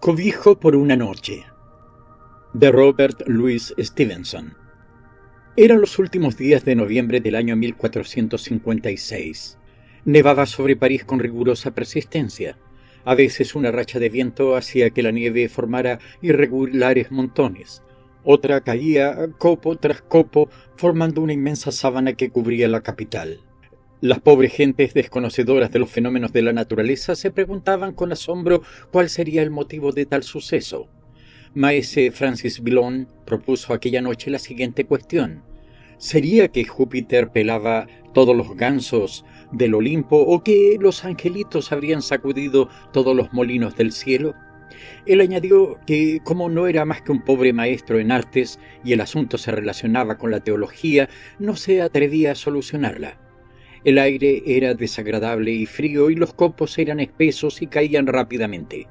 Cobijo por una noche, de Robert Louis Stevenson. Eran los últimos días de noviembre del año 1456. Nevaba sobre París con rigurosa persistencia. A veces una racha de viento hacía que la nieve formara irregulares montones. Otra caía copo tras copo, formando una inmensa sábana que cubría la capital. Las pobres gentes desconocedoras de los fenómenos de la naturaleza se preguntaban con asombro cuál sería el motivo de tal suceso. Maese Francis Villon propuso aquella noche la siguiente cuestión: ¿sería que Júpiter pelaba todos los gansos del Olimpo o que los angelitos habrían sacudido todos los molinos del cielo? Él añadió que, como no era más que un pobre maestro en artes y el asunto se relacionaba con la teología, no se atrevía a solucionarla. El aire era desagradable y frío y los copos eran espesos y caían rápidamente.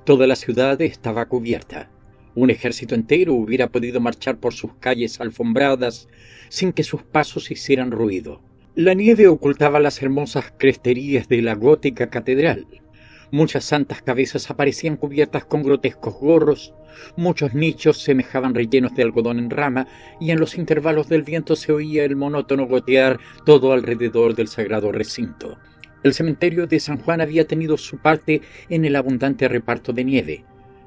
Toda la ciudad estaba cubierta. Un ejército entero hubiera podido marchar por sus calles alfombradas sin que sus pasos hicieran ruido. La nieve ocultaba las hermosas cresterías de la gótica catedral. Muchas santas cabezas aparecían cubiertas con grotescos gorros, muchos nichos semejaban rellenos de algodón en rama, y en los intervalos del viento se oía el monótono gotear todo alrededor del sagrado recinto. El cementerio de San Juan había tenido su parte en el abundante reparto de nieve.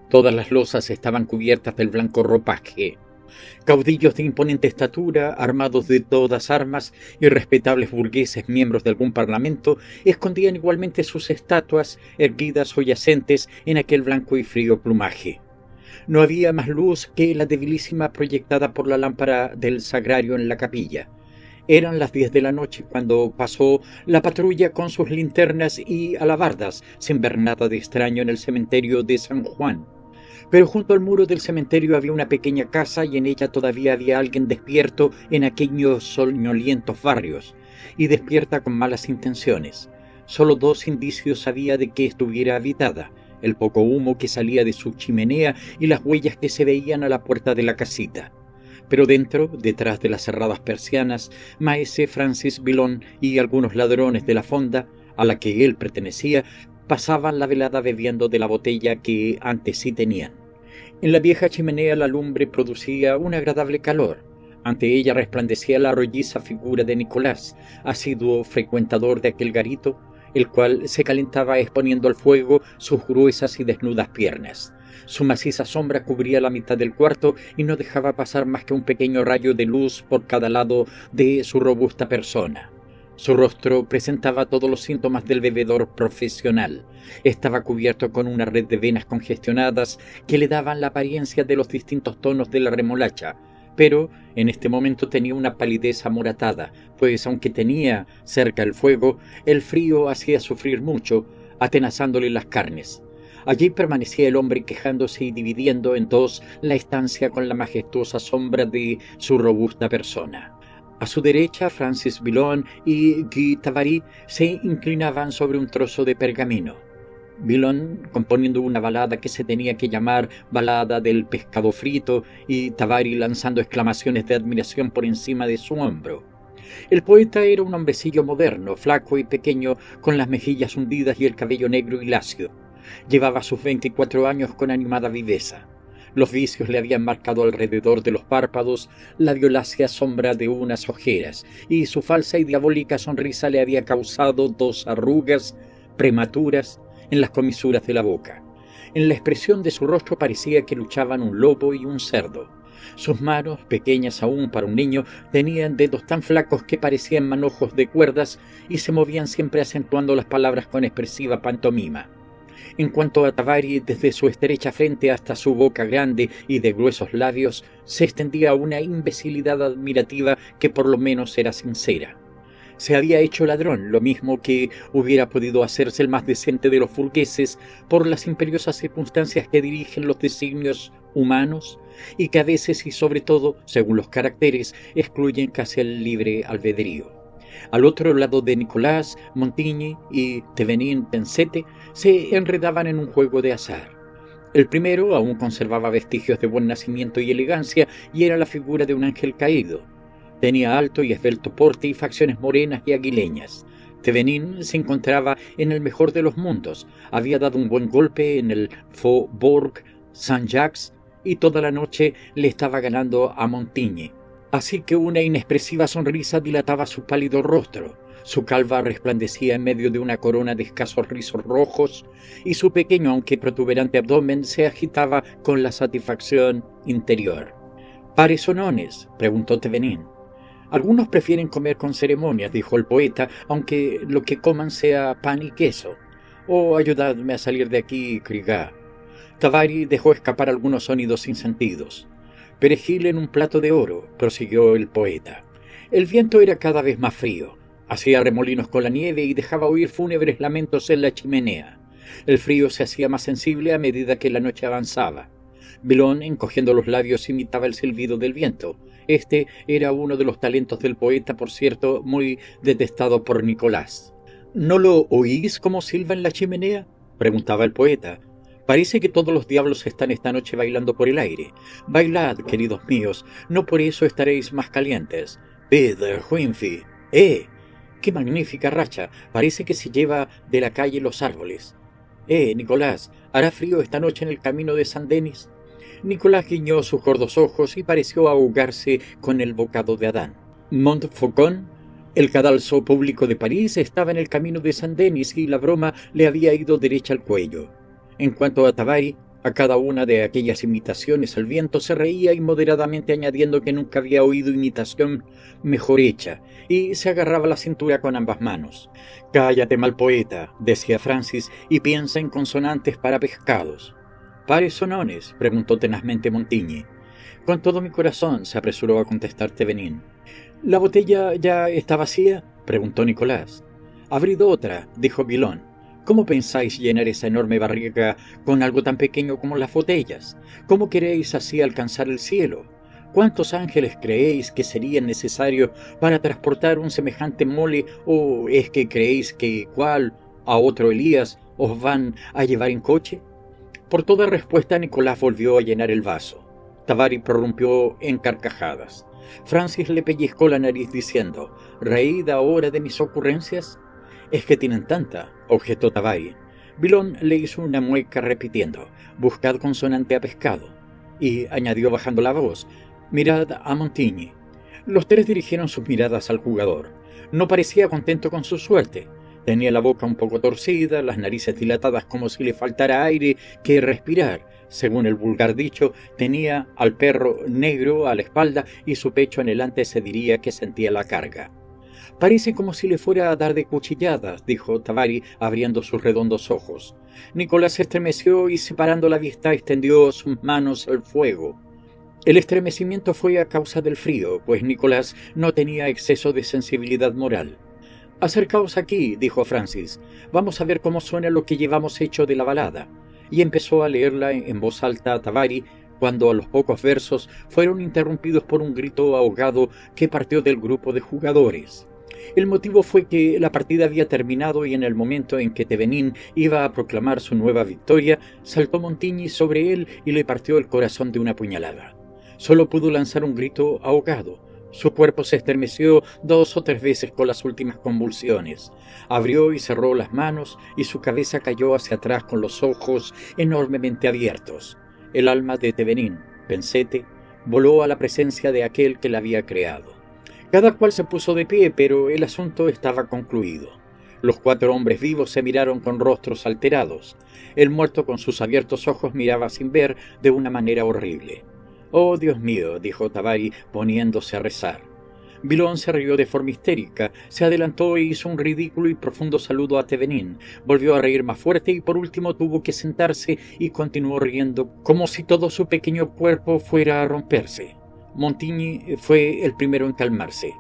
Todas las losas estaban cubiertas del blanco ropaje. Caudillos de imponente estatura, armados de todas armas, y respetables burgueses miembros de algún parlamento, escondían igualmente sus estatuas, erguidas o yacentes en aquel blanco y frío plumaje. No había más luz que la debilísima proyectada por la lámpara del sagrario en la capilla. Eran las 10 de la noche cuando pasó la patrulla con sus linternas y alabardas, sin ver nada de extraño en el cementerio de San Juan. Pero junto al muro del cementerio había una pequeña casa y en ella todavía había alguien despierto en aquellos soñolientos barrios, y despierta con malas intenciones. Solo 2 indicios había de que estuviera habitada: el poco humo que salía de su chimenea y las huellas que se veían a la puerta de la casita. Pero dentro, detrás de las cerradas persianas, maese Francis Villon y algunos ladrones de la fonda, a la que él pertenecía, pasaban la velada bebiendo de la botella que antes sí tenían. En la vieja chimenea la lumbre producía un agradable calor. Ante ella resplandecía la rolliza figura de Nicolás, asiduo frecuentador de aquel garito, el cual se calentaba exponiendo al fuego sus gruesas y desnudas piernas. Su maciza sombra cubría la mitad del cuarto y no dejaba pasar más que un pequeño rayo de luz por cada lado de su robusta persona. Su rostro presentaba todos los síntomas del bebedor profesional. Estaba cubierto con una red de venas congestionadas que le daban la apariencia de los distintos tonos de la remolacha, pero en este momento tenía una palidez amoratada, pues aunque tenía cerca el fuego, el frío hacía sufrir mucho, atenazándole las carnes. Allí permanecía el hombre quejándose y dividiendo en 2 la estancia con la majestuosa sombra de su robusta persona. A su derecha, Francis Villon y Guy Tabary se inclinaban sobre un trozo de pergamino. Villon componiendo una balada que se tenía que llamar Balada del Pescado Frito, y Tabary lanzando exclamaciones de admiración por encima de su hombro. El poeta era un hombrecillo moderno, flaco y pequeño, con las mejillas hundidas y el cabello negro y lacio. Llevaba sus 24 años con animada viveza. Los vicios le habían marcado alrededor de los párpados la violácea sombra de unas ojeras, y su falsa y diabólica sonrisa le había causado 2 arrugas prematuras en las comisuras de la boca. En la expresión de su rostro parecía que luchaban un lobo y un cerdo. Sus manos, pequeñas aún para un niño, tenían dedos tan flacos que parecían manojos de cuerdas y se movían siempre acentuando las palabras con expresiva pantomima. En cuanto a Tabary, desde su estrecha frente hasta su boca grande y de gruesos labios, se extendía una imbecilidad admirativa que por lo menos era sincera. Se había hecho ladrón, lo mismo que hubiera podido hacerse el más decente de los burgueses por las imperiosas circunstancias que dirigen los designios humanos y que a veces y sobre todo, según los caracteres, excluyen casi el libre albedrío. Al otro lado de Nicolás, Montigny y Thévenin Pensete se enredaban en un juego de azar. El primero aún conservaba vestigios de buen nacimiento y elegancia y era la figura de un ángel caído. Tenía alto y esbelto porte y facciones morenas y aguileñas. Thevenin se encontraba en el mejor de los mundos. Había dado un buen golpe en el Faubourg Saint-Jacques y toda la noche le estaba ganando a Montigny. Así que una inexpresiva sonrisa dilataba su pálido rostro. Su calva resplandecía en medio de una corona de escasos rizos rojos y su pequeño aunque protuberante abdomen se agitaba con la satisfacción interior. —¿Pares o nones? —preguntó Thevenin. —Algunos prefieren comer con ceremonias —dijo el poeta—, aunque lo que coman sea pan y queso. —Oh, ayudadme a salir de aquí, Krigat. Tabary dejó escapar algunos sonidos sin sentidos. —Perejil en un plato de oro —prosiguió el poeta. El viento era cada vez más frío. Hacía remolinos con la nieve y dejaba oír fúnebres lamentos en la chimenea. El frío se hacía más sensible a medida que la noche avanzaba. Villon, encogiendo los labios, imitaba el silbido del viento. Este era uno de los talentos del poeta, por cierto, muy detestado por Nicolás. —¿No lo oís como silba en la chimenea? —preguntaba el poeta. —Parece que todos los diablos están esta noche bailando por el aire. Bailad, queridos míos, no por eso estaréis más calientes. —Ved, Huinfi. ¡Qué magnífica racha! Parece que se lleva de la calle los árboles. Nicolás, ¿hará frío esta noche en el camino de Saint-Denis? Nicolás guiñó sus gordos ojos y pareció ahogarse con el bocado de Adán. Montfaucon, el cadalso público de París, estaba en el camino de Saint-Denis y la broma le había ido derecha al cuello. En cuanto a Tabary, a cada una de aquellas imitaciones al viento se reía inmoderadamente, añadiendo que nunca había oído imitación mejor hecha, y se agarraba la cintura con ambas manos. —Cállate, mal poeta —decía Francis—, y piensa en consonantes para pescados. —¿Pares o nones? —preguntó tenazmente Montigny. —Con todo mi corazón —se apresuró a contestar Thevenin. —¿La botella ya está vacía? —preguntó Nicolás. —Abrid otra —dijo Villon. ¿Cómo pensáis llenar esa enorme barriga con algo tan pequeño como las botellas? ¿Cómo queréis así alcanzar el cielo? ¿Cuántos ángeles creéis que serían necesarios para transportar un semejante mole? ¿O es que creéis que cuál a otro Elías os van a llevar en coche? Por toda respuesta Nicolás volvió a llenar el vaso. Tabary prorrumpió en carcajadas. Francis le pellizcó la nariz diciendo: —¿Reíd ahora de mis ocurrencias? —Es que tienen tanta —objetó Tabary. Villon le hizo una mueca repitiendo: —Buscad consonante a pescado. Y añadió bajando la voz: —Mirad a Montigny. Los tres dirigieron sus miradas al jugador. No parecía contento con su suerte. Tenía la boca un poco torcida, las narices dilatadas como si le faltara aire que respirar. Según el vulgar dicho, tenía al perro negro a la espalda y su pecho en delante se diría que sentía la carga. —Parece como si le fuera a dar de cuchilladas —dijo Tabary abriendo sus redondos ojos. Nicolás se estremeció y separando la vista extendió sus manos al fuego. El estremecimiento fue a causa del frío, pues Nicolás no tenía exceso de sensibilidad moral. —Acercaos aquí —dijo Francis—, vamos a ver cómo suena lo que llevamos hecho de la balada. Y empezó a leerla en voz alta a Tabary, cuando a los pocos versos fueron interrumpidos por un grito ahogado que partió del grupo de jugadores. El motivo fue que la partida había terminado y en el momento en que Thevenin iba a proclamar su nueva victoria, saltó Montigny sobre él y le partió el corazón de una puñalada. Solo pudo lanzar un grito ahogado. Su cuerpo se estremeció 2 o 3 veces con las últimas convulsiones. Abrió y cerró las manos y su cabeza cayó hacia atrás con los ojos enormemente abiertos. El alma de Thevenin, pensete, voló a la presencia de aquel que la había creado. Cada cual se puso de pie, pero el asunto estaba concluido. Los 4 hombres vivos se miraron con rostros alterados. El muerto con sus abiertos ojos miraba sin ver de una manera horrible. —Oh, Dios mío —dijo Tabary poniéndose a rezar. Villon se rió de forma histérica, se adelantó e hizo un ridículo y profundo saludo a Thevenin. Volvió a reír más fuerte y por último tuvo que sentarse y continuó riendo como si todo su pequeño cuerpo fuera a romperse. Montigny fue el primero en calmarse.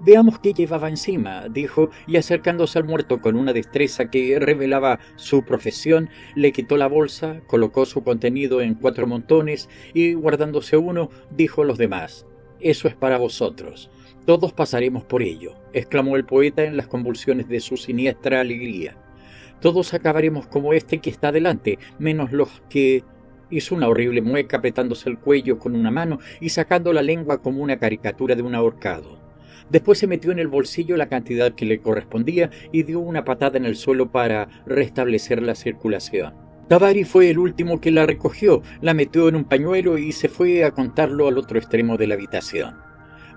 —Veamos qué llevaba encima —dijo, y acercándose al muerto con una destreza que revelaba su profesión, le quitó la bolsa, colocó su contenido en 4 montones y, guardándose uno, dijo a los demás: —Eso es para vosotros. Todos pasaremos por ello —exclamó el poeta en las convulsiones de su siniestra alegría—. Todos acabaremos como este que está delante, menos los que... Hizo una horrible mueca apretándose el cuello con una mano y sacando la lengua como una caricatura de un ahorcado. Después se metió en el bolsillo la cantidad que le correspondía y dio una patada en el suelo para restablecer la circulación. Tabari fue el último que la recogió, la metió en un pañuelo y se fue a contarlo al otro extremo de la habitación.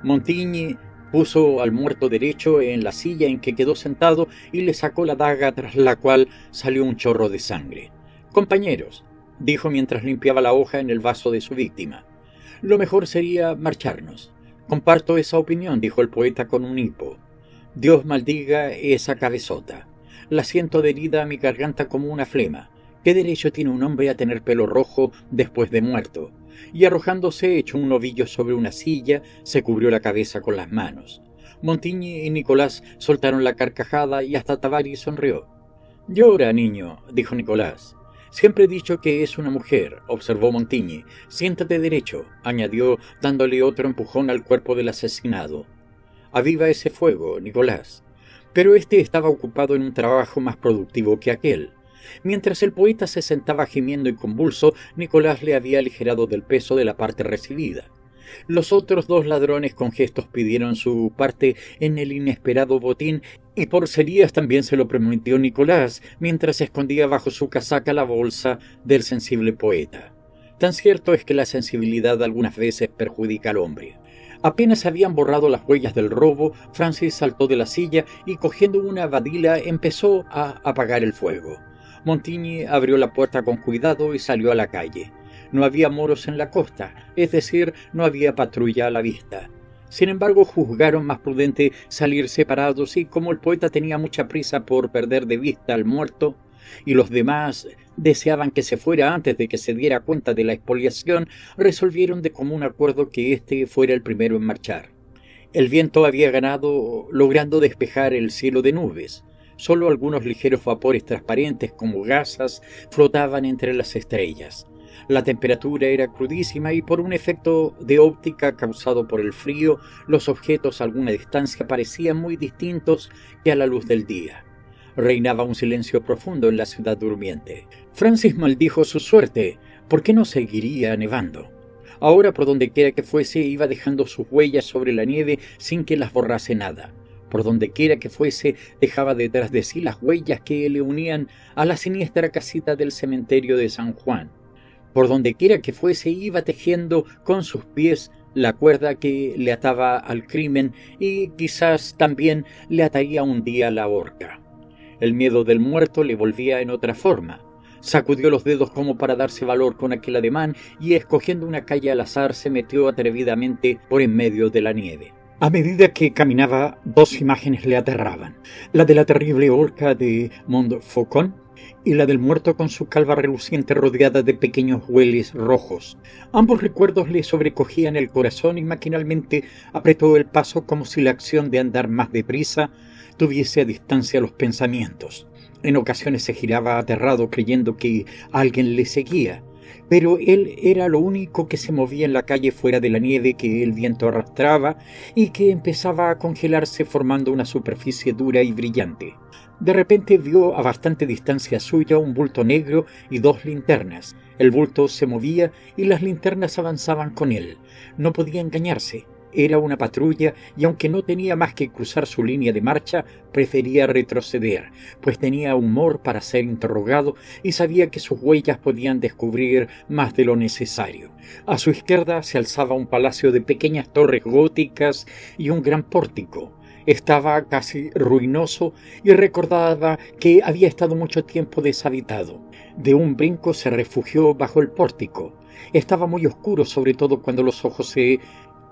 Montigny puso al muerto derecho en la silla en que quedó sentado y le sacó la daga, tras la cual salió un chorro de sangre. «Compañeros», dijo mientras limpiaba la hoja en el vaso de su víctima, «lo mejor sería marcharnos». «Comparto esa opinión», dijo el poeta con un hipo. «Dios maldiga esa cabezota. La siento adherida a mi garganta como una flema. ¿Qué derecho tiene un hombre a tener pelo rojo después de muerto?». Y arrojándose, echó un ovillo sobre una silla, se cubrió la cabeza con las manos. Montigny y Nicolás soltaron la carcajada y hasta Tabari sonrió. «Llora, niño», dijo Nicolás. «Siempre he dicho que es una mujer», observó Montigny. «Siéntate derecho», añadió, dándole otro empujón al cuerpo del asesinado. «Aviva ese fuego, Nicolás». Pero éste estaba ocupado en un trabajo más productivo que aquel. Mientras el poeta se sentaba gimiendo y convulso, Nicolás le había aligerado del peso de la parte recibida. Los otros dos ladrones con gestos pidieron su parte en el inesperado botín, y por serías también se lo prometió Nicolás, mientras escondía bajo su casaca la bolsa del sensible poeta. Tan cierto es que la sensibilidad algunas veces perjudica al hombre. Apenas habían borrado las huellas del robo, Francis saltó de la silla y, cogiendo una badila, empezó a apagar el fuego. Montigny abrió la puerta con cuidado y salió a la calle. No había moros en la costa, es decir, no había patrulla a la vista. Sin embargo, juzgaron más prudente salir separados y, como el poeta tenía mucha prisa por perder de vista al muerto, y los demás deseaban que se fuera antes de que se diera cuenta de la expoliación, resolvieron de común acuerdo que éste fuera el primero en marchar. El viento había ganado, logrando despejar el cielo de nubes. Solo algunos ligeros vapores transparentes como gasas flotaban entre las estrellas. La temperatura era crudísima y por un efecto de óptica causado por el frío, los objetos a alguna distancia parecían muy distintos que a la luz del día. Reinaba un silencio profundo en la ciudad durmiente. Francis maldijo su suerte. ¿Por qué no seguiría nevando? Ahora, por donde quiera que fuese, iba dejando sus huellas sobre la nieve sin que las borrase nada. Por donde quiera que fuese, dejaba detrás de sí las huellas que le unían a la siniestra casita del cementerio de San Juan. Por donde quiera que fuese, iba tejiendo con sus pies la cuerda que le ataba al crimen y quizás también le ataría un día la horca. El miedo del muerto le volvía en otra forma. Sacudió los dedos como para darse valor con aquel ademán y, escogiendo una calle al azar, se metió atrevidamente por en medio de la nieve. A medida que caminaba, dos imágenes le aterraban: la de la terrible horca de Montfaucon y la del muerto con su calva reluciente rodeada de pequeños hueles rojos. Ambos recuerdos le sobrecogían el corazón y maquinalmente apretó el paso como si la acción de andar más deprisa tuviese a distancia los pensamientos. En ocasiones se giraba aterrado creyendo que alguien le seguía, pero él era lo único que se movía en la calle fuera de la nieve que el viento arrastraba y que empezaba a congelarse formando una superficie dura y brillante. De repente vio a bastante distancia suya un bulto negro y dos linternas. El bulto se movía y las linternas avanzaban con él. No podía engañarse. Era una patrulla y aunque no tenía más que cruzar su línea de marcha, prefería retroceder, pues tenía humor para ser interrogado y sabía que sus huellas podían descubrir más de lo necesario. A su izquierda se alzaba un palacio de pequeñas torres góticas y un gran pórtico. Estaba casi ruinoso y recordaba que había estado mucho tiempo deshabitado. De un brinco se refugió bajo el pórtico. Estaba muy oscuro, sobre todo cuando los ojos se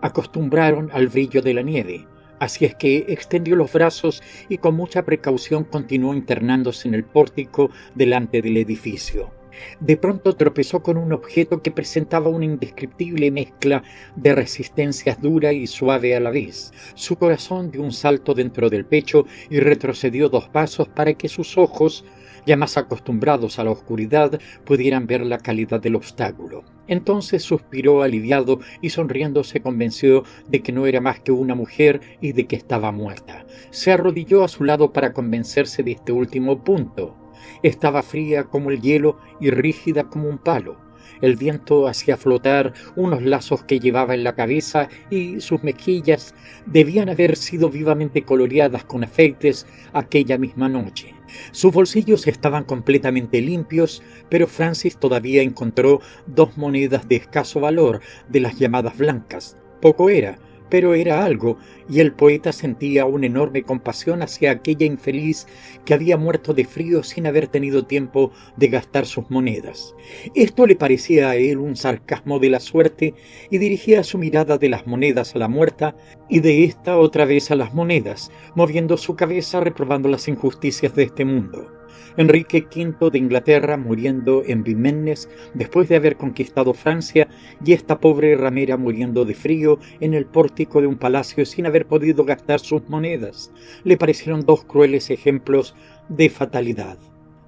acostumbraron al brillo de la nieve. Así es que extendió los brazos y con mucha precaución continuó internándose en el pórtico delante del edificio. De pronto tropezó con un objeto que presentaba una indescriptible mezcla de resistencias dura y suave a la vez. Su corazón dio un salto dentro del pecho y retrocedió 2 pasos para que sus ojos, ya más acostumbrados a la oscuridad, pudieran ver la calidad del obstáculo. Entonces suspiró aliviado y sonriendo se convenció de que no era más que una mujer y de que estaba muerta. Se arrodilló a su lado para convencerse de este último punto. Estaba fría como el hielo y rígida como un palo. El viento hacía flotar unos lazos que llevaba en la cabeza y sus mejillas debían haber sido vivamente coloreadas con afeites aquella misma noche. Sus bolsillos estaban completamente limpios, pero Francis todavía encontró 2 monedas de escaso valor, de las llamadas blancas. Poco era, pero era algo, y el poeta sentía una enorme compasión hacia aquella infeliz que había muerto de frío sin haber tenido tiempo de gastar sus monedas. Esto le parecía a él un sarcasmo de la suerte, y dirigía su mirada de las monedas a la muerta, y de ésta otra vez a las monedas, moviendo su cabeza reprobando las injusticias de este mundo. Enrique V de Inglaterra muriendo en Vimennes después de haber conquistado Francia, y esta pobre ramera muriendo de frío en el pórtico de un palacio sin haber podido gastar sus monedas, le parecieron 2 crueles ejemplos de fatalidad.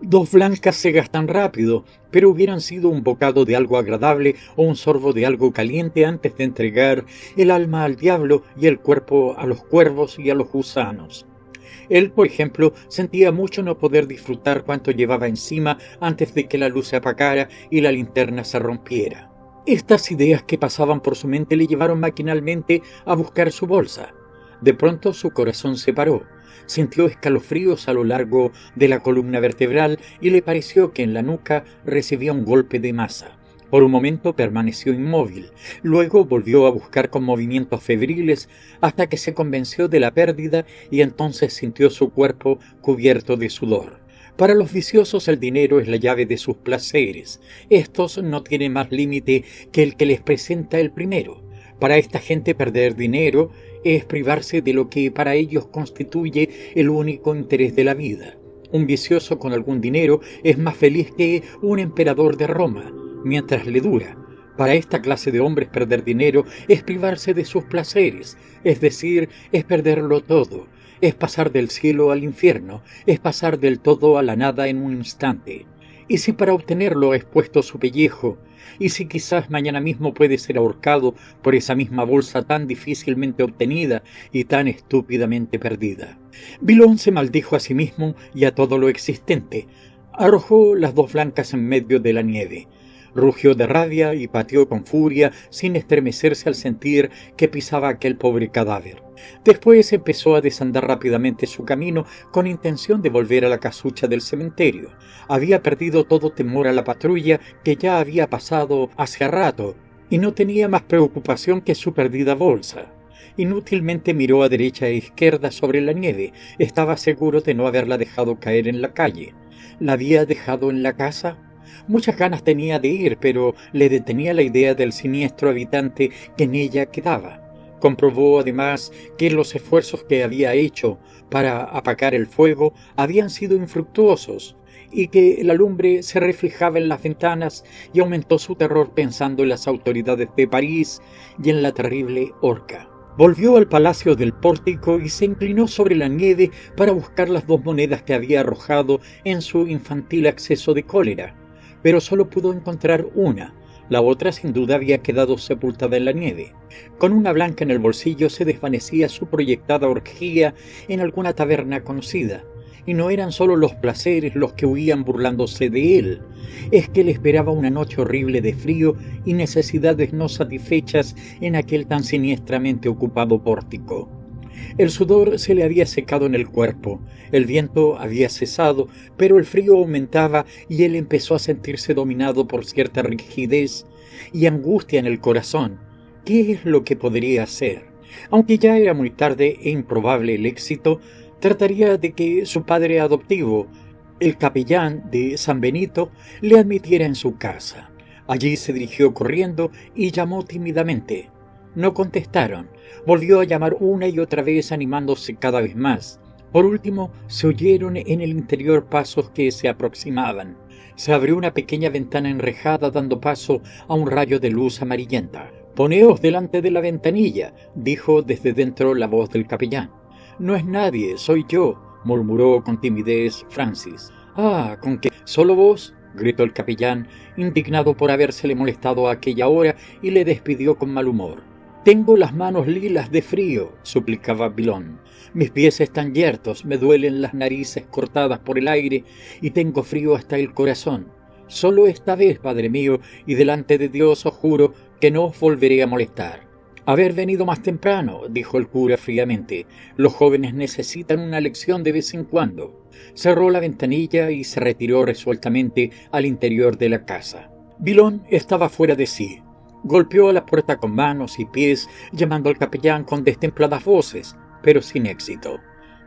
2 blancas se gastan rápido, pero hubieran sido un bocado de algo agradable o un sorbo de algo caliente antes de entregar el alma al diablo y el cuerpo a los cuervos y a los gusanos. Él, por ejemplo, sentía mucho no poder disfrutar cuanto llevaba encima antes de que la luz se apagara y la linterna se rompiera. Estas ideas que pasaban por su mente le llevaron maquinalmente a buscar su bolsa. De pronto su corazón se paró, sintió escalofríos a lo largo de la columna vertebral y le pareció que en la nuca recibía un golpe de masa. Por un momento permaneció inmóvil, luego volvió a buscar con movimientos febriles hasta que se convenció de la pérdida y entonces sintió su cuerpo cubierto de sudor. Para los viciosos el dinero es la llave de sus placeres. Estos no tienen más límite que el que les presenta el primero. Para esta gente perder dinero es privarse de lo que para ellos constituye el único interés de la vida. Un vicioso con algún dinero es más feliz que un emperador de Roma, mientras le dura. Para esta clase de hombres perder dinero es privarse de sus placeres, es decir, es perderlo todo, es pasar del cielo al infierno, es pasar del todo a la nada en un instante. Y si para obtenerlo ha expuesto su pellejo, y si quizás mañana mismo puede ser ahorcado por esa misma bolsa tan difícilmente obtenida y tan estúpidamente perdida. Villon se maldijo a sí mismo y a todo lo existente. Arrojó las 2 blancas en medio de la nieve. Rugió de rabia y pateó con furia sin estremecerse al sentir que pisaba aquel pobre cadáver. Después empezó a desandar rápidamente su camino con intención de volver a la casucha del cementerio. Había perdido todo temor a la patrulla que ya había pasado hace rato y no tenía más preocupación que su perdida bolsa. Inútilmente miró a derecha e izquierda sobre la nieve. Estaba seguro de no haberla dejado caer en la calle. ¿La había dejado en la casa? Muchas ganas tenía de ir, pero le detenía la idea del siniestro habitante que en ella quedaba. Comprobó además que los esfuerzos que había hecho para apagar el fuego habían sido infructuosos y que la lumbre se reflejaba en las ventanas, y aumentó su terror pensando en las autoridades de París y en la terrible horca. Volvió al palacio del pórtico y se inclinó sobre la nieve para buscar las 2 monedas que había arrojado en su infantil acceso de cólera, pero solo pudo encontrar una. La otra sin duda había quedado sepultada en la nieve. Con una blanca en el bolsillo se desvanecía su proyectada orgía en alguna taberna conocida. Y no eran solo los placeres los que huían burlándose de él. Es que le esperaba una noche horrible de frío y necesidades no satisfechas en aquel tan siniestramente ocupado pórtico. El sudor se le había secado en el cuerpo, el viento había cesado, pero el frío aumentaba y él empezó a sentirse dominado por cierta rigidez y angustia en el corazón. ¿Qué es lo que podría hacer? Aunque ya era muy tarde e improbable el éxito, trataría de que su padre adoptivo, el capellán de San Benito, le admitiera en su casa. Allí se dirigió corriendo y llamó tímidamente. No contestaron. Volvió a llamar una y otra vez, animándose cada vez más. Por último, se oyeron en el interior pasos que se aproximaban. Se abrió una pequeña ventana enrejada dando paso a un rayo de luz amarillenta. «Poneos delante de la ventanilla», dijo desde dentro la voz del capellán. «No es nadie, soy yo», murmuró con timidez Francis. «Ah, ¿con qué? ¿Solo vos?», gritó el capellán, indignado por habérsele molestado a aquella hora, y le despidió con mal humor. «Tengo las manos lilas de frío», suplicaba Villon. «Mis pies están yertos, me duelen las narices cortadas por el aire y tengo frío hasta el corazón. Solo esta vez, padre mío, y delante de Dios os juro que no os volveré a molestar. Haber venido más temprano, dijo el cura fríamente. Los jóvenes necesitan una lección de vez en cuando. Cerró la ventanilla y se retiró resueltamente al interior de la casa. Villon estaba fuera de sí. Golpeó a la puerta con manos y pies, llamando al capellán con destempladas voces, pero sin éxito.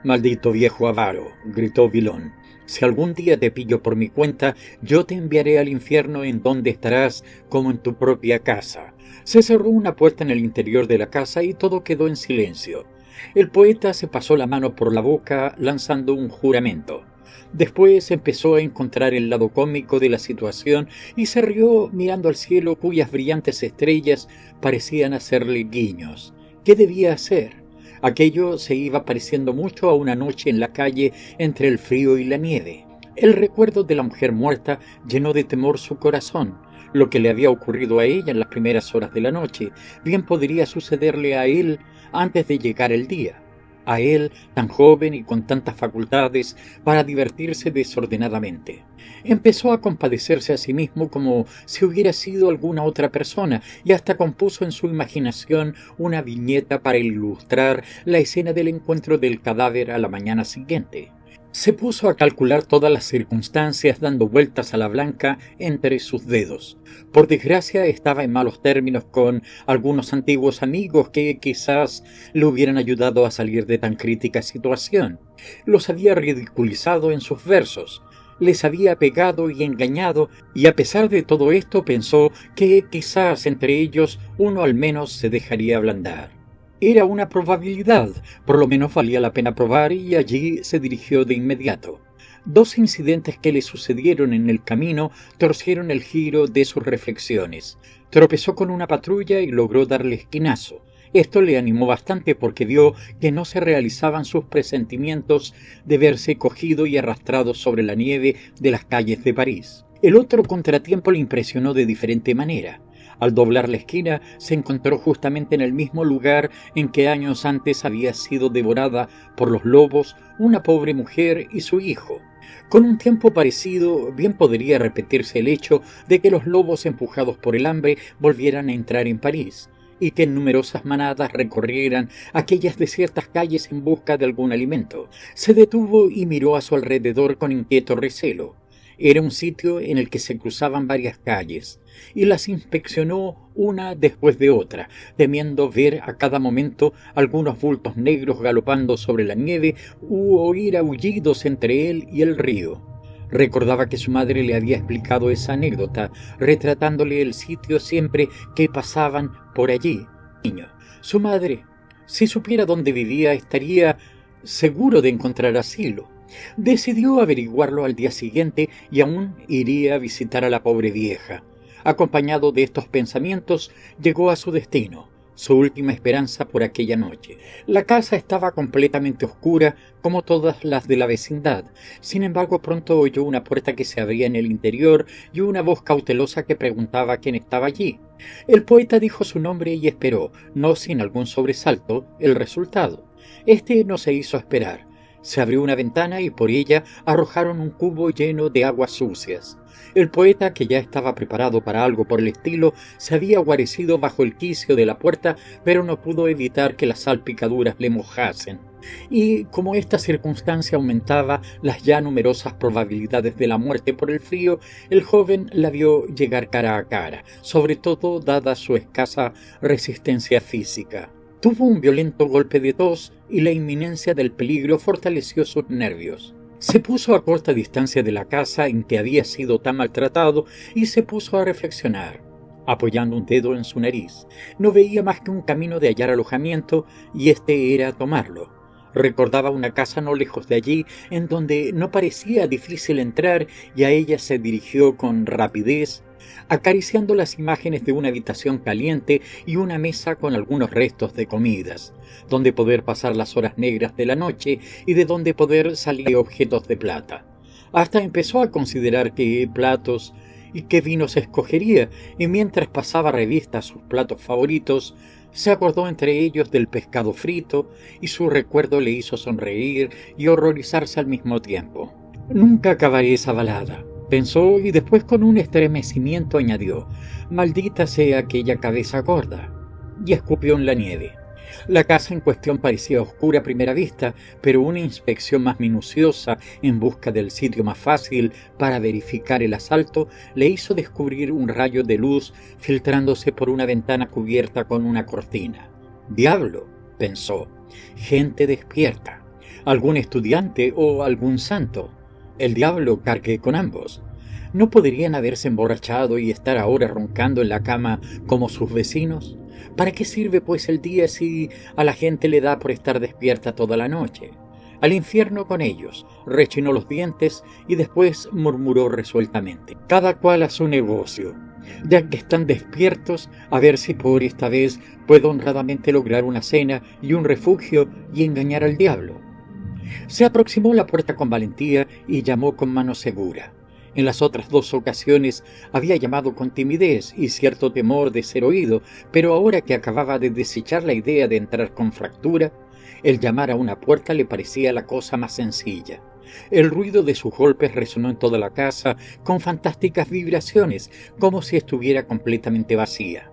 «Maldito viejo avaro», gritó Villon. «Si algún día te pillo por mi cuenta, yo te enviaré al infierno en donde estarás como en tu propia casa». Se cerró una puerta en el interior de la casa y todo quedó en silencio. El poeta se pasó la mano por la boca lanzando un juramento. Después empezó a encontrar el lado cómico de la situación y se rió mirando al cielo cuyas brillantes estrellas parecían hacerle guiños. ¿Qué debía hacer? Aquello se iba pareciendo mucho a una noche en la calle entre el frío y la nieve. El recuerdo de la mujer muerta llenó de temor su corazón. Lo que le había ocurrido a ella en las primeras horas de la noche bien podría sucederle a él antes de llegar el día. A él, tan joven y con tantas facultades para divertirse desordenadamente. Empezó a compadecerse a sí mismo como si hubiera sido alguna otra persona y hasta compuso en su imaginación una viñeta para ilustrar la escena del encuentro del cadáver a la mañana siguiente. Se puso a calcular todas las circunstancias dando vueltas a la blanca entre sus dedos. Por desgracia estaba en malos términos con algunos antiguos amigos que quizás le hubieran ayudado a salir de tan crítica situación. Los había ridiculizado en sus versos, les había pegado y engañado, y a pesar de todo esto pensó que quizás entre ellos uno al menos se dejaría ablandar. Era una probabilidad, por lo menos valía la pena probar y allí se dirigió de inmediato. Dos incidentes que le sucedieron en el camino torcieron el giro de sus reflexiones. Tropezó con una patrulla y logró darle esquinazo. Esto le animó bastante porque vio que no se realizaban sus presentimientos de verse cogido y arrastrado sobre la nieve de las calles de París. El otro contratiempo le impresionó de diferente manera. Al doblar la esquina, se encontró justamente en el mismo lugar en que años antes había sido devorada por los lobos una pobre mujer y su hijo. Con un tiempo parecido, bien podría repetirse el hecho de que los lobos empujados por el hambre volvieran a entrar en París, y que en numerosas manadas recorrieran aquellas desiertas calles en busca de algún alimento. Se detuvo y miró a su alrededor con inquieto recelo. Era un sitio en el que se cruzaban varias calles, y las inspeccionó una después de otra, temiendo ver a cada momento algunos bultos negros galopando sobre la nieve u oír aullidos entre él y el río. Recordaba que su madre le había explicado esa anécdota, retratándole el sitio siempre que pasaban por allí. Niño, su madre, si supiera dónde vivía, estaría seguro de encontrar asilo. Decidió averiguarlo al día siguiente y aún iría a visitar a la pobre vieja. Acompañado de estos pensamientos, llegó a su destino, su última esperanza por aquella noche. La casa estaba completamente oscura, como todas las de la vecindad. Sin embargo, pronto oyó una puerta que se abría en el interior y una voz cautelosa que preguntaba quién estaba allí. El poeta dijo su nombre y esperó, no sin algún sobresalto, el resultado. Este no se hizo esperar. Se abrió una ventana y por ella arrojaron un cubo lleno de aguas sucias. El poeta, que ya estaba preparado para algo por el estilo, se había guarecido bajo el quicio de la puerta, pero no pudo evitar que las salpicaduras le mojasen. Y como esta circunstancia aumentaba las ya numerosas probabilidades de la muerte por el frío, el joven la vio llegar cara a cara, sobre todo dada su escasa resistencia física. Tuvo un violento golpe de tos y la inminencia del peligro fortaleció sus nervios. Se puso a corta distancia de la casa en que había sido tan maltratado y se puso a reflexionar, apoyando un dedo en su nariz. No veía más que un camino de hallar alojamiento y este era tomarlo. Recordaba una casa no lejos de allí en donde no parecía difícil entrar y a ella se dirigió con rapidez, acariciando las imágenes de una habitación caliente y una mesa con algunos restos de comidas, donde poder pasar las horas negras de la noche y de donde poder salir objetos de plata. Hasta empezó a considerar qué platos y qué vinos escogería, y mientras pasaba revista a sus platos favoritos, se acordó entre ellos del pescado frito, y su recuerdo le hizo sonreír y horrorizarse al mismo tiempo. Nunca acabaré esa balada. pensó y después con un estremecimiento añadió: «Maldita sea aquella cabeza gorda», y escupió en la nieve. La casa en cuestión parecía oscura a primera vista, pero una inspección más minuciosa en busca del sitio más fácil para verificar el asalto le hizo descubrir un rayo de luz filtrándose por una ventana cubierta con una cortina. «Diablo», pensó, «gente despierta, algún estudiante o algún santo. El diablo cargue con ambos. ¿No podrían haberse emborrachado y estar ahora roncando en la cama como sus vecinos? ¿Para qué sirve pues el día si a la gente le da por estar despierta toda la noche? Al infierno con ellos», rechinó los dientes y después murmuró resueltamente: «Cada cual a su negocio. Ya que están despiertos, a ver si por esta vez puedo honradamente lograr una cena y un refugio y engañar al diablo». Se aproximó a la puerta con valentía y llamó con mano segura. En las otras 2 ocasiones había llamado con timidez y cierto temor de ser oído, pero ahora que acababa de desechar la idea de entrar con fractura, el llamar a una puerta le parecía la cosa más sencilla. El ruido de sus golpes resonó en toda la casa con fantásticas vibraciones, como si estuviera completamente vacía.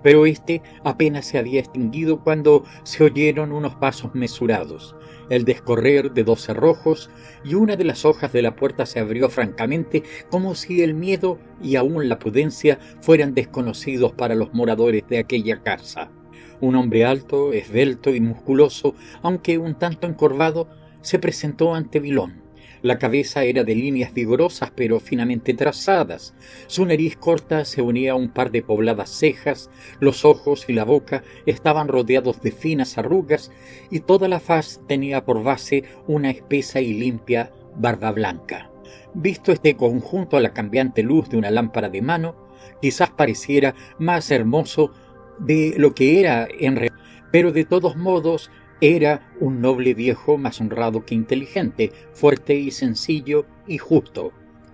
Pero éste apenas se había extinguido cuando se oyeron unos pasos mesurados, el descorrer de 2 cerrojos, y una de las hojas de la puerta se abrió francamente, como si el miedo y aún la prudencia fueran desconocidos para los moradores de aquella casa. Un hombre alto, esbelto y musculoso, aunque un tanto encorvado, se presentó ante Villon. La cabeza era de líneas vigorosas pero finamente trazadas. Su nariz corta se unía a un par de pobladas cejas, los ojos y la boca estaban rodeados de finas arrugas y toda la faz tenía por base una espesa y limpia barba blanca. Visto este conjunto a la cambiante luz de una lámpara de mano, quizás pareciera más hermoso de lo que era en realidad, pero de todos modos era un noble viejo más honrado que inteligente, fuerte y sencillo y justo.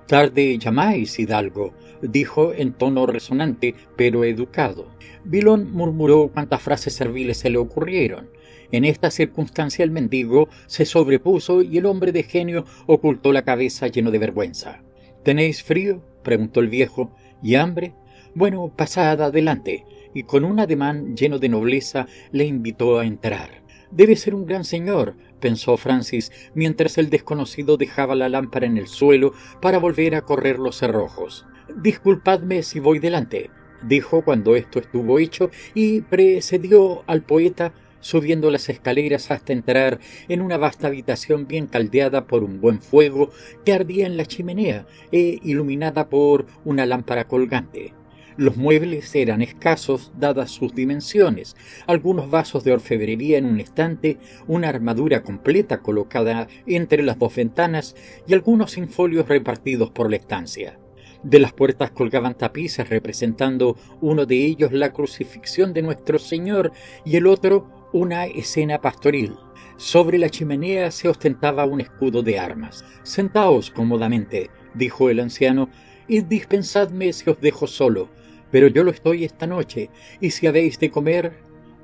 «Tarde llamáis, hidalgo», dijo en tono resonante pero educado. Villon murmuró cuantas frases serviles se le ocurrieron. En esta circunstancia el mendigo se sobrepuso y el hombre de genio ocultó la cabeza lleno de vergüenza. «¿Tenéis frío?», preguntó el viejo. «¿Y hambre? Bueno, pasad adelante», y con un ademán lleno de nobleza le invitó a entrar. «Debe ser un gran señor», pensó Francis, mientras el desconocido dejaba la lámpara en el suelo para volver a correr los cerrojos. «Disculpadme si voy delante», dijo cuando esto estuvo hecho, y precedió al poeta subiendo las escaleras hasta entrar en una vasta habitación bien caldeada por un buen fuego que ardía en la chimenea e iluminada por una lámpara colgante. Los muebles eran escasos dadas sus dimensiones, algunos vasos de orfebrería en un estante, una armadura completa colocada entre las 2 ventanas y algunos infolios repartidos por la estancia. De las puertas colgaban tapices representando uno de ellos la crucifixión de Nuestro Señor y el otro una escena pastoril. Sobre la chimenea se ostentaba un escudo de armas. «Sentaos cómodamente», dijo el anciano, «y dispensadme si os dejo solo, pero yo lo estoy esta noche, y si habéis de comer,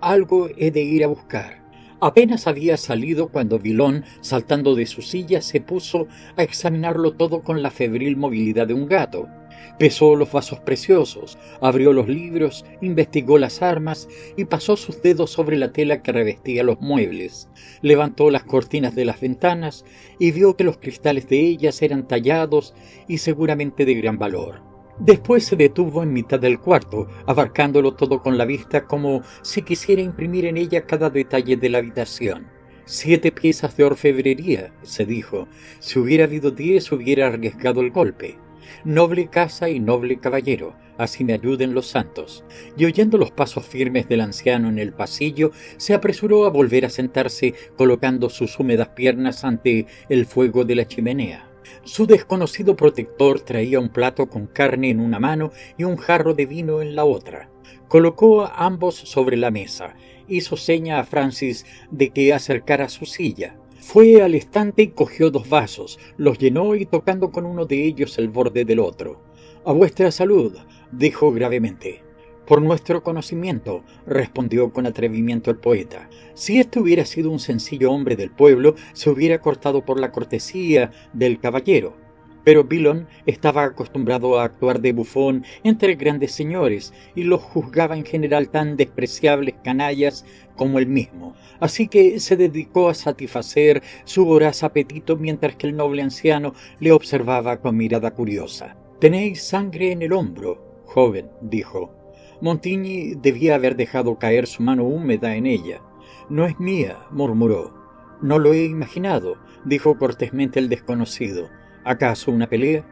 algo he de ir a buscar». Apenas había salido cuando Villon, saltando de su silla, se puso a examinarlo todo con la febril movilidad de un gato. Pesó los vasos preciosos, abrió los libros, investigó las armas y pasó sus dedos sobre la tela que revestía los muebles. Levantó las cortinas de las ventanas y vio que los cristales de ellas eran tallados y seguramente de gran valor. Después se detuvo en mitad del cuarto, abarcándolo todo con la vista como si quisiera imprimir en ella cada detalle de la habitación. 7 piezas de orfebrería, se dijo. Si hubiera habido 10, hubiera arriesgado el golpe. Noble casa y noble caballero, así me ayuden los santos. Y oyendo los pasos firmes del anciano en el pasillo, se apresuró a volver a sentarse, colocando sus húmedas piernas ante el fuego de la chimenea. Su desconocido protector traía un plato con carne en una mano y un jarro de vino en la otra. Colocó a ambos sobre la mesa. Hizo seña a Francis de que acercara su silla. Fue al estante y cogió 2 vasos, los llenó y tocando con uno de ellos el borde del otro. «A vuestra salud», dijo gravemente. «Por nuestro conocimiento», respondió con atrevimiento el poeta. «Si este hubiera sido un sencillo hombre del pueblo, se hubiera cortado por la cortesía del caballero. pero Villon estaba acostumbrado a actuar de bufón entre grandes señores y los juzgaba en general tan despreciables canallas como él mismo, así que se dedicó a satisfacer su voraz apetito mientras que el noble anciano le observaba con mirada curiosa. «Tenéis sangre en el hombro, joven», dijo. Montigny debía haber dejado caer su mano húmeda en ella. «No es mía», murmuró. «No lo he imaginado», dijo cortésmente el desconocido. «¿Acaso una pelea?»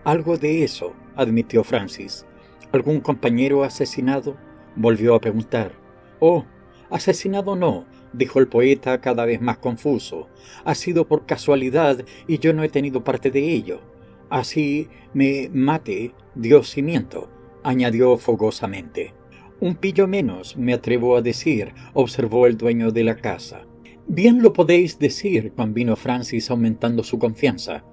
«Algo de eso», admitió Francis. «¿Algún compañero asesinado?», volvió a preguntar. «Oh, asesinado no», dijo el poeta cada vez más confuso. «Ha sido por casualidad y yo no he tenido parte de ello. Así me mate, Dios y miento», añadió fogosamente. «Un pillo menos, me atrevo a decir», observó el dueño de la casa. «Bien lo podéis decir», convino Francis aumentando su confianza.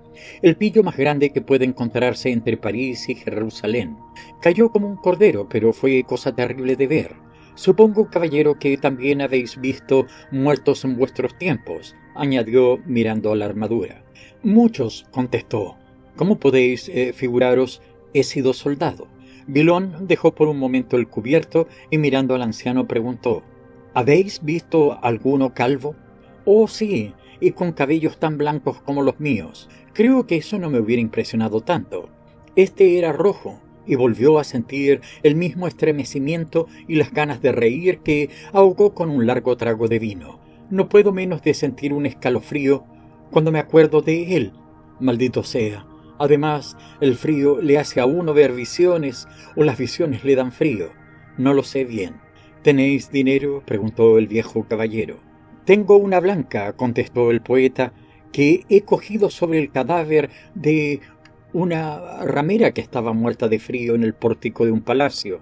«El pillo más grande que puede encontrarse entre París y Jerusalén. Cayó como un cordero, pero fue cosa terrible de ver. Supongo, caballero, que también habéis visto muertos en vuestros tiempos», añadió mirando a la armadura. «Muchos», contestó. «¿Cómo podéis figuraros? He sido soldado». Villon dejó por un momento el cubierto y mirando al anciano preguntó: «¿Habéis visto alguno calvo?» «Oh, sí, y con cabellos tan blancos como los míos. Creo que eso no me hubiera impresionado tanto. Este era rojo», y volvió a sentir el mismo estremecimiento y las ganas de reír que ahogó con un largo trago de vino. «No puedo menos de sentir un escalofrío cuando me acuerdo de él. Maldito sea. Además, el frío le hace a uno ver visiones, o las visiones le dan frío. No lo sé bien». «¿Tenéis dinero?», preguntó el viejo caballero. «Tengo una blanca», contestó el poeta, «que he cogido sobre el cadáver de una ramera que estaba muerta de frío en el pórtico de un palacio.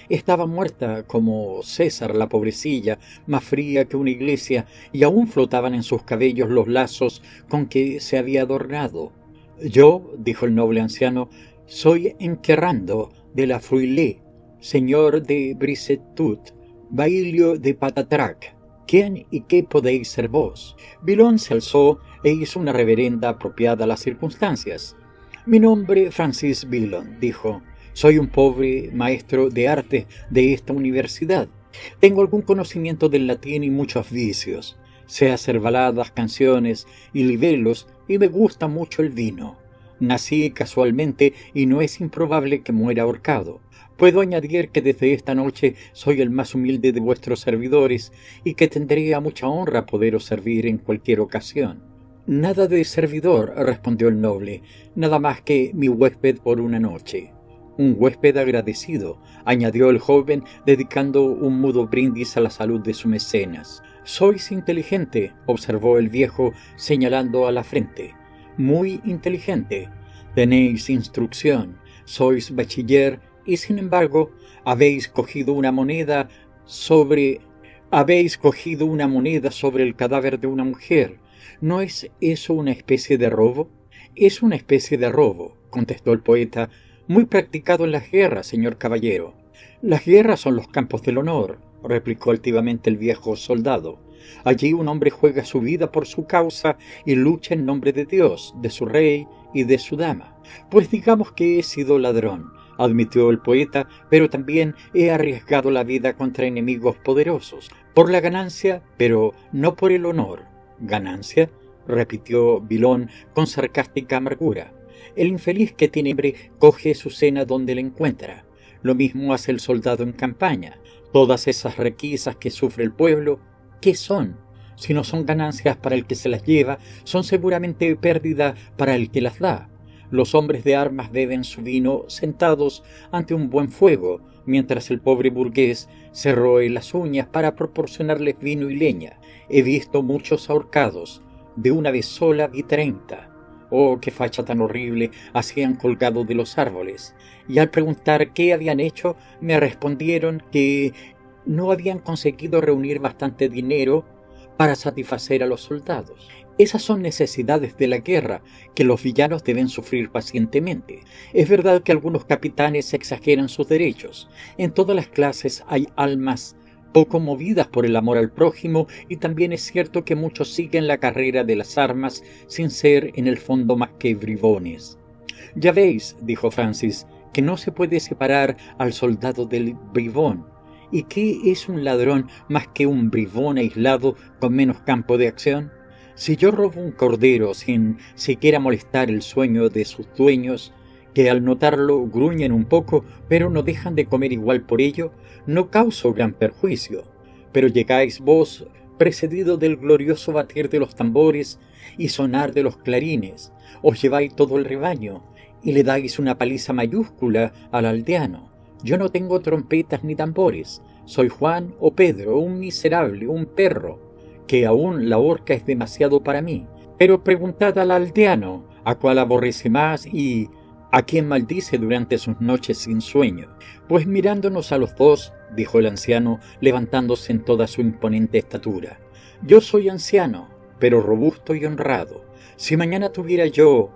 Estaba muerta como César, la pobrecilla, más fría que una iglesia, y aún flotaban en sus cabellos los lazos con que se había adornado. Yo», dijo el noble anciano, «soy Enquerrando de la Fruillet, señor de Brisetout, bailio de Patatrac. ¿Quién y qué podéis ser vos?» Villon se alzó e hizo una reverenda apropiada a las circunstancias. «Mi nombre Francis Villon», dijo. «Soy un pobre maestro de arte de esta universidad. Tengo algún conocimiento del latín y muchos vicios. Sé hacer baladas, canciones y libelos, y me gusta mucho el vino. Nací casualmente y no es improbable que muera ahorcado. Puedo añadir que desde esta noche soy el más humilde de vuestros servidores y que tendré a mucha honra poderos servir en cualquier ocasión». «Nada de servidor», respondió el noble, «nada más que mi huésped por una noche». «Un huésped agradecido», añadió el joven, dedicando un mudo brindis a la salud de su mecenas. «Sois inteligente», observó el viejo, señalando a la frente. «Muy inteligente. Tenéis instrucción, sois bachiller y, sin embargo, habéis cogido una moneda sobre el cadáver de una mujer. ¿No es eso una especie de robo?» «Es una especie de robo», contestó el poeta, «muy practicado en las guerras, señor caballero». «Las guerras son los campos del honor», replicó altivamente el viejo soldado. «Allí un hombre juega su vida por su causa y lucha en nombre de Dios, de su rey y de su dama». «Pues digamos que he sido ladrón», admitió el poeta, «pero también he arriesgado la vida contra enemigos poderosos, por la ganancia, pero no por el honor». «¿Ganancia?», repitió Villon con sarcástica amargura. «El infeliz que tiene hambre coge su cena donde la encuentra. Lo mismo hace el soldado en campaña. Todas esas requisas que sufre el pueblo, ¿qué son? Si no son ganancias para el que se las lleva, son seguramente pérdida para el que las da. Los hombres de armas beben su vino sentados ante un buen fuego, mientras el pobre burgués se roe las uñas para proporcionarles vino y leña. He visto muchos ahorcados. De una vez sola vi 30. Oh, qué facha tan horrible hacían colgado de los árboles. Y al preguntar qué habían hecho, me respondieron que no habían conseguido reunir bastante dinero para satisfacer a los soldados. Esas son necesidades de la guerra que los villanos deben sufrir pacientemente. Es verdad que algunos capitanes exageran sus derechos. En todas las clases hay almas poco movidas por el amor al prójimo, y también es cierto que muchos siguen la carrera de las armas sin ser en el fondo más que bribones. Ya veis, dijo Francis, que no se puede separar al soldado del bribón. ¿Y qué es un ladrón más que un bribón aislado con menos campo de acción? Si yo robo un cordero sin siquiera molestar el sueño de sus dueños, que al notarlo gruñen un poco, pero no dejan de comer igual por ello, no causo gran perjuicio. Pero llegáis vos, precedido del glorioso batir de los tambores y sonar de los clarines, os lleváis todo el rebaño, y le dais una paliza mayúscula al aldeano. Yo no tengo trompetas ni tambores, soy Juan o Pedro, un miserable, un perro, que aún la horca es demasiado para mí. Pero preguntad al aldeano, a cuál aborrece más y a quién maldice durante sus noches sin sueño. Pues mirándonos a los dos, dijo el anciano, levantándose en toda su imponente estatura, yo soy anciano, pero robusto y honrado. Si mañana tuviera yo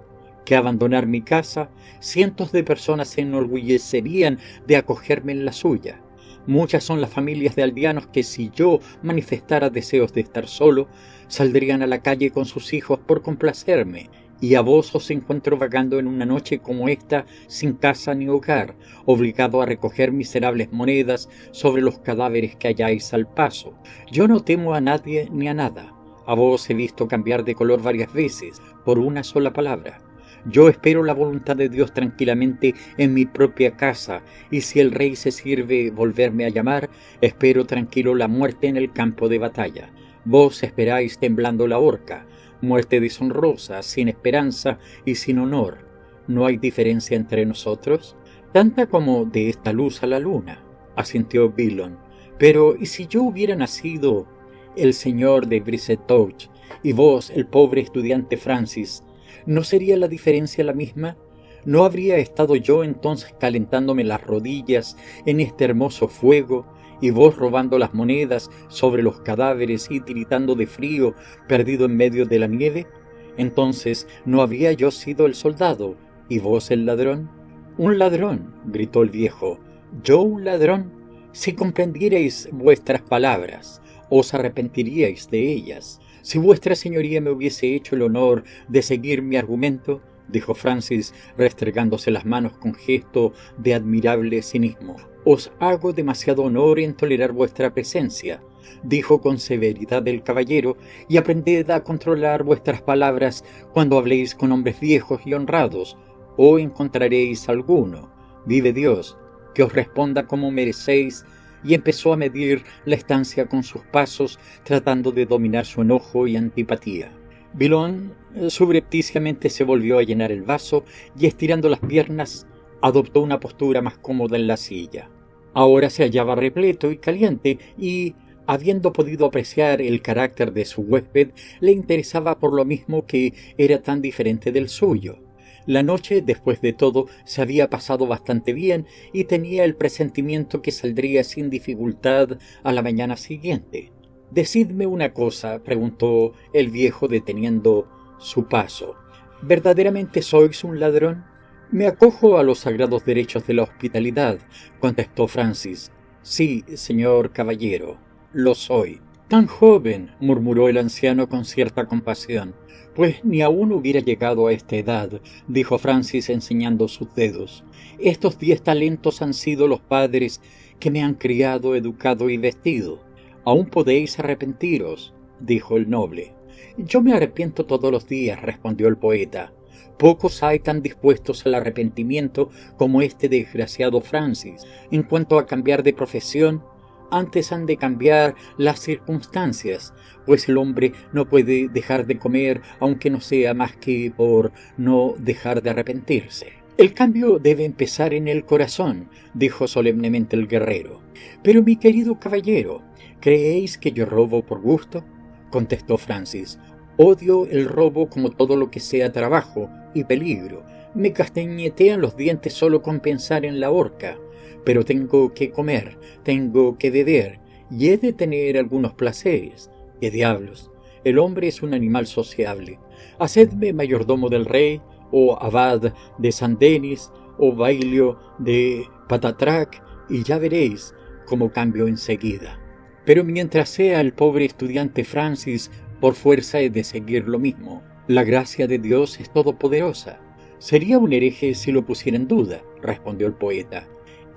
que abandonar mi casa, cientos de personas se enorgullecerían de acogerme en la suya. Muchas son las familias de aldeanos que, si yo manifestara deseos de estar solo, saldrían a la calle con sus hijos por complacerme, y a vos os encuentro vagando en una noche como esta, sin casa ni hogar, obligado a recoger miserables monedas sobre los cadáveres que halláis al paso. Yo no temo a nadie ni a nada. A vos he visto cambiar de color varias veces, por una sola palabra. Yo espero la voluntad de Dios tranquilamente en mi propia casa, y si el rey se sirve volverme a llamar, espero tranquilo la muerte en el campo de batalla. Vos esperáis temblando la horca, muerte deshonrosa, sin esperanza y sin honor. ¿No hay diferencia entre nosotros? Tanta como de esta luz a la luna, asintió Villon. Pero, ¿y si yo hubiera nacido el señor de Brisetouch y vos, el pobre estudiante Francis? ¿No sería la diferencia la misma? ¿No habría estado yo entonces calentándome las rodillas en este hermoso fuego, y vos robando las monedas sobre los cadáveres y tiritando de frío, perdido en medio de la nieve? Entonces, ¿no habría yo sido el soldado, y vos el ladrón? —¡Un ladrón! —gritó el viejo. —¿Yo un ladrón? Si comprendierais vuestras palabras, os arrepentiríais de ellas. Si vuestra señoría me hubiese hecho el honor de seguir mi argumento —dijo Francis, restregándose las manos con gesto de admirable cinismo—, os hago demasiado honor en tolerar vuestra presencia, dijo con severidad el caballero, y aprended a controlar vuestras palabras cuando habléis con hombres viejos y honrados, o encontraréis alguno, vive Dios, que os responda como merecéis. Y empezó a medir la estancia con sus pasos, tratando de dominar su enojo y antipatía. Villon subrepticiamente se volvió a llenar el vaso y, estirando las piernas, adoptó una postura más cómoda en la silla. Ahora se hallaba repleto y caliente y, habiendo podido apreciar el carácter de su huésped, le interesaba por lo mismo que era tan diferente del suyo. La noche, después de todo, se había pasado bastante bien y tenía el presentimiento que saldría sin dificultad a la mañana siguiente. —Decidme una cosa —preguntó el viejo deteniendo su paso—, ¿verdaderamente sois un ladrón? —Me acojo a los sagrados derechos de la hospitalidad —contestó Francis—. Sí, señor caballero, lo soy. —Tan joven —murmuró el anciano con cierta compasión—. Pues ni aún hubiera llegado a esta edad —dijo Francis enseñando sus dedos—. Estos 10 talentos han sido los padres que me han criado, educado y vestido. Aún podéis arrepentiros —dijo el noble. —Yo me arrepiento todos los días —respondió el poeta—. Pocos hay tan dispuestos al arrepentimiento como este desgraciado Francis. En cuanto a cambiar de profesión, antes han de cambiar las circunstancias, pues el hombre no puede dejar de comer aunque no sea más que por no dejar de arrepentirse. El cambio debe empezar en el corazón, dijo solemnemente el guerrero. Pero mi querido caballero, ¿creéis que yo robo por gusto? Contestó Francis. Odio el robo como todo lo que sea trabajo y peligro. Me castañetean los dientes solo con pensar en la horca. Pero tengo que comer, tengo que beber, y he de tener algunos placeres. ¡Qué diablos! El hombre es un animal sociable. Hacedme mayordomo del rey, o abad de San Denis, o bailio de Patatrac, y ya veréis cómo cambio enseguida. Pero mientras sea el pobre estudiante Francis, por fuerza he de seguir lo mismo. La gracia de Dios es todopoderosa. Sería un hereje si lo pusiera en duda, respondió el poeta.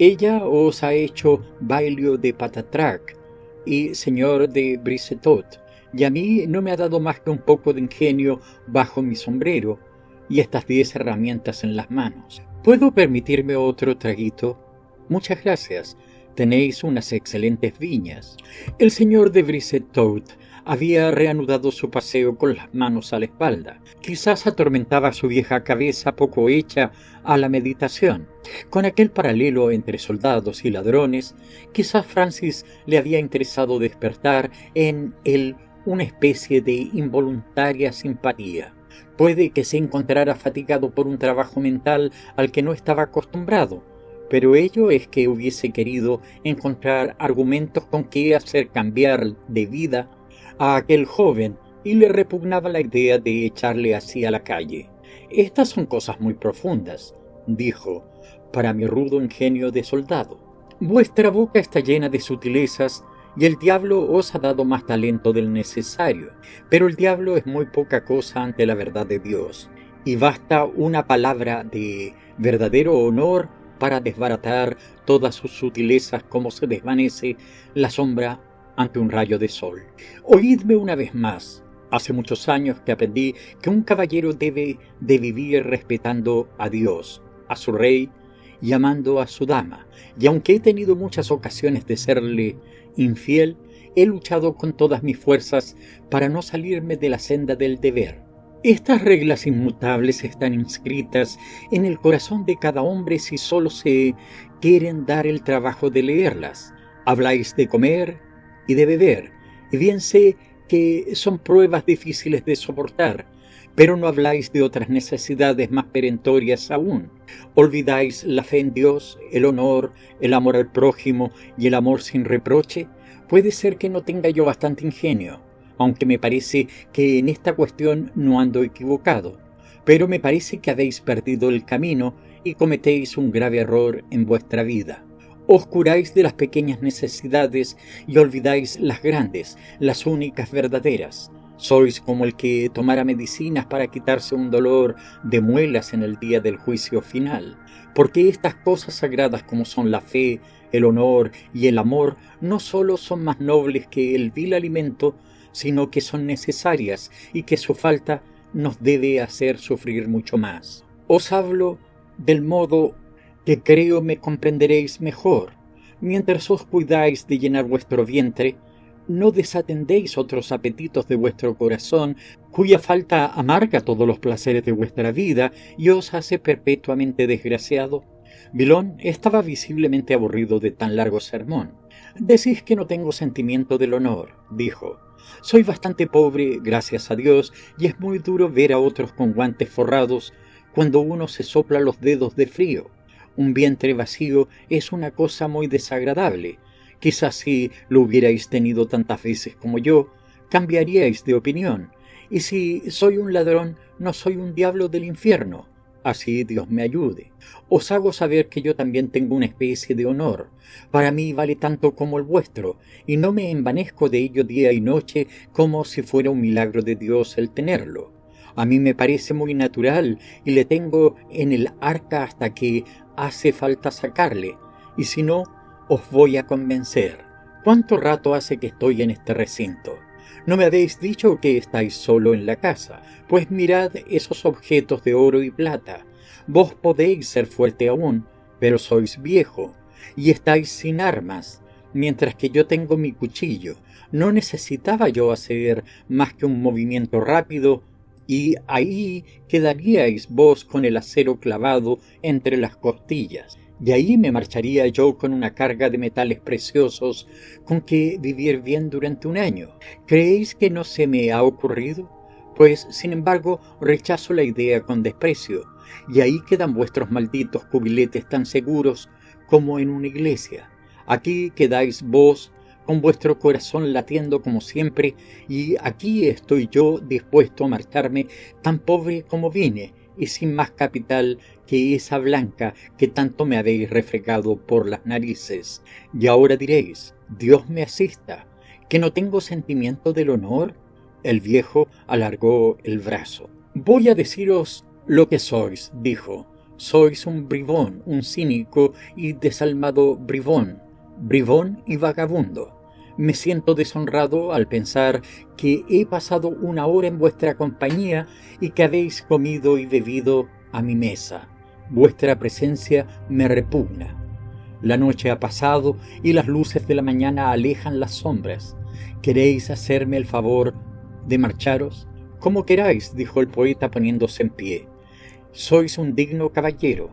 Ella os ha hecho bailio de patatrac y señor de Brisetot, y a mí no me ha dado más que un poco de ingenio bajo mi sombrero y estas 10 herramientas en las manos. ¿Puedo permitirme otro traguito? Muchas gracias. Tenéis unas excelentes viñas. El señor de Brisetot había reanudado su paseo con las manos a la espalda. Quizás atormentaba su vieja cabeza poco hecha a la meditación. Con aquel paralelo entre soldados y ladrones, quizás Francis le había interesado despertar en él una especie de involuntaria simpatía. Puede que se encontrara fatigado por un trabajo mental al que no estaba acostumbrado, pero ello es que hubiese querido encontrar argumentos con que hacer cambiar de vida a aquel joven y le repugnaba la idea de echarle así a la calle. Estas son cosas muy profundas, dijo, para mi rudo ingenio de soldado. Vuestra boca está llena de sutilezas y el diablo os ha dado más talento del necesario, pero el diablo es muy poca cosa ante la verdad de Dios, y basta una palabra de verdadero honor para desbaratar todas sus sutilezas como se desvanece la sombra ante un rayo de sol. Oídme una vez más. Hace muchos años que aprendí que un caballero debe de vivir respetando a Dios, a su rey y amando a su dama, y aunque he tenido muchas ocasiones de serle infiel, he luchado con todas mis fuerzas para no salirme de la senda del deber. Estas reglas inmutables están inscritas en el corazón de cada hombre si solo se quieren dar el trabajo de leerlas. Habláis de comer y de beber, y bien sé que son pruebas difíciles de soportar, pero no habláis de otras necesidades más perentorias aún. ¿Olvidáis la fe en Dios, el honor, el amor al prójimo y el amor sin reproche? Puede ser que no tenga yo bastante ingenio, aunque me parece que en esta cuestión no ando equivocado, pero me parece que habéis perdido el camino y cometéis un grave error en vuestra vida. Os curáis de las pequeñas necesidades y olvidáis las grandes, las únicas verdaderas. Sois como el que tomara medicinas para quitarse un dolor de muelas en el día del juicio final, porque estas cosas sagradas como son la fe, el honor y el amor no solo son más nobles que el vil alimento, sino que son necesarias y que su falta nos debe hacer sufrir mucho más. Os hablo del modo que creo me comprenderéis mejor. Mientras os cuidáis de llenar vuestro vientre, no desatendéis otros apetitos de vuestro corazón, cuya falta amarga todos los placeres de vuestra vida y os hace perpetuamente desgraciado. Villon estaba visiblemente aburrido de tan largo sermón. Decís que no tengo sentimiento del honor, dijo. Soy bastante pobre, gracias a Dios, y es muy duro ver a otros con guantes forrados cuando uno se sopla los dedos de frío. Un vientre vacío es una cosa muy desagradable. Quizás si lo hubierais tenido tantas veces como yo, cambiaríais de opinión. Y si soy un ladrón, no soy un diablo del infierno. Así Dios me ayude. Os hago saber que yo también tengo una especie de honor. Para mí vale tanto como el vuestro, y no me envanezco de ello día y noche como si fuera un milagro de Dios el tenerlo. A mí me parece muy natural y le tengo en el arca hasta que hace falta sacarle, y si no, os voy a convencer. ¿Cuánto rato hace que estoy en este recinto? ¿No me habéis dicho que estáis solo en la casa? Pues mirad esos objetos de oro y plata. Vos podéis ser fuerte aún, pero sois viejo, y estáis sin armas, mientras que yo tengo mi cuchillo. No necesitaba yo hacer más que un movimiento rápido, y ahí quedaríais vos con el acero clavado entre las costillas. De ahí me marcharía yo con una carga de metales preciosos con que vivir bien durante un año. ¿Creéis que no se me ha ocurrido? Pues, sin embargo, rechazo la idea con desprecio, y ahí quedan vuestros malditos cubiletes tan seguros como en una iglesia. Aquí quedáis vos con vuestro corazón latiendo como siempre, y aquí estoy yo dispuesto a marcharme tan pobre como vine, y sin más capital que esa blanca que tanto me habéis refregado por las narices. Y ahora diréis, Dios me asista, ¿que no tengo sentimiento del honor? El viejo alargó el brazo. Voy a deciros Lo que sois, dijo, sois un bribón, un cínico y desalmado bribón y vagabundo. Me siento deshonrado al pensar que he pasado una hora en vuestra compañía y que habéis comido y bebido a mi mesa. Vuestra presencia me repugna. La noche ha pasado y las luces de la mañana alejan las sombras. ¿Queréis hacerme el favor de marcharos? Como queráis, dijo el poeta poniéndose en pie. Sois un digno caballero,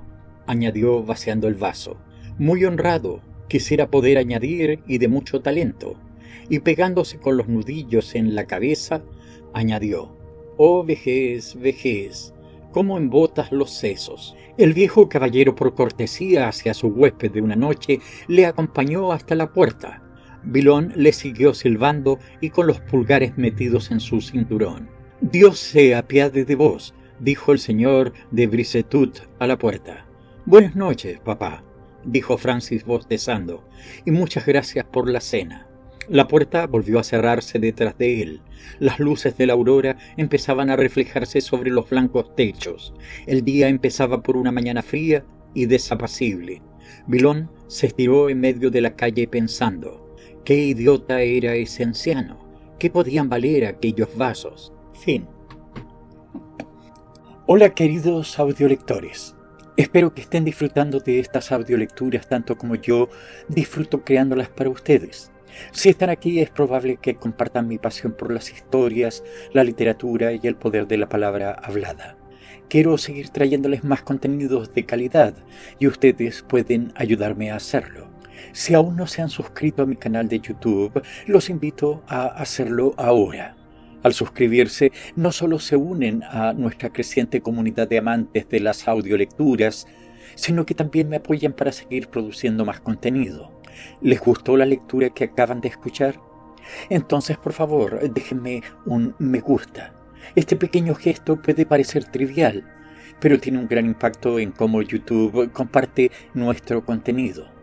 añadió vaciando el vaso. Muy honrado, quisiera poder añadir, y de mucho talento. Y pegándose con los nudillos en la cabeza, añadió, oh vejez, vejez, cómo embotas los sesos. El viejo caballero, por cortesía hacia su huésped de una noche, le acompañó hasta la puerta. Villon le siguió silbando y con los pulgares metidos en su cinturón. Dios se apiade de vos, dijo el señor de Brisetout a la puerta. Buenas noches, papá, dijo Francis bostezando, y muchas gracias por la cena. La puerta volvió a cerrarse detrás de él. Las luces de la aurora empezaban a reflejarse sobre los blancos techos. El día empezaba por una mañana fría y desapacible. Villon se estiró en medio de la calle pensando, qué idiota era ese anciano, qué podían valer aquellos vasos. Fin. Hola queridos audiolectores. Espero que estén disfrutando de estas audiolecturas tanto como yo disfruto creándolas para ustedes. Si están aquí es probable que compartan mi pasión por las historias, la literatura y el poder de la palabra hablada. Quiero seguir trayéndoles más contenidos de calidad y ustedes pueden ayudarme a hacerlo. Si aún no se han suscrito a mi canal de YouTube, los invito a hacerlo ahora. Al suscribirse, no solo se unen a nuestra creciente comunidad de amantes de las audiolecturas, sino que también me apoyan para seguir produciendo más contenido. ¿Les gustó la lectura que acaban de escuchar? Entonces, por favor, déjenme un me gusta. Este pequeño gesto puede parecer trivial, pero tiene un gran impacto en cómo YouTube comparte nuestro contenido.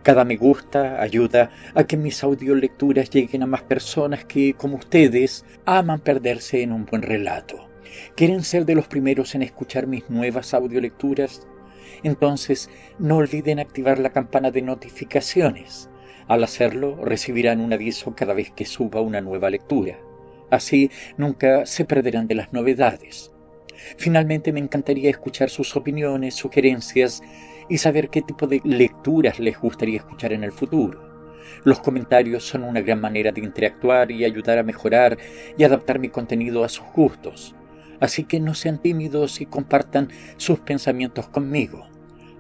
Cada me gusta ayuda a que mis audiolecturas lleguen a más personas que, como ustedes, aman perderse en un buen relato. ¿Quieren ser de los primeros en escuchar mis nuevas audiolecturas? Entonces, no olviden activar la campana de notificaciones. Al hacerlo, recibirán un aviso cada vez que suba una nueva lectura. Así, nunca se perderán de las novedades. Finalmente, me encantaría escuchar sus opiniones, sugerencias y saber qué tipo de lecturas les gustaría escuchar en el futuro. Los comentarios son una gran manera de interactuar y ayudar a mejorar y adaptar mi contenido a sus gustos. Así que no sean tímidos y compartan sus pensamientos conmigo.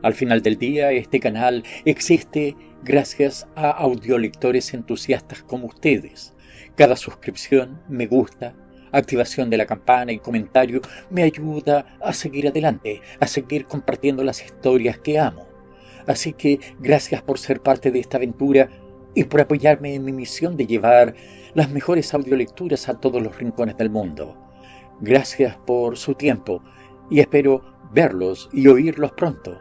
Al final del día, este canal existe gracias a audiolectores entusiastas como ustedes. Cada suscripción, me gusta, activación de la campana y comentario me ayuda a seguir adelante, a seguir compartiendo las historias que amo. Así que gracias por ser parte de esta aventura y por apoyarme en mi misión de llevar las mejores audiolecturas a todos los rincones del mundo. Gracias por su tiempo y espero verlos y oírlos pronto.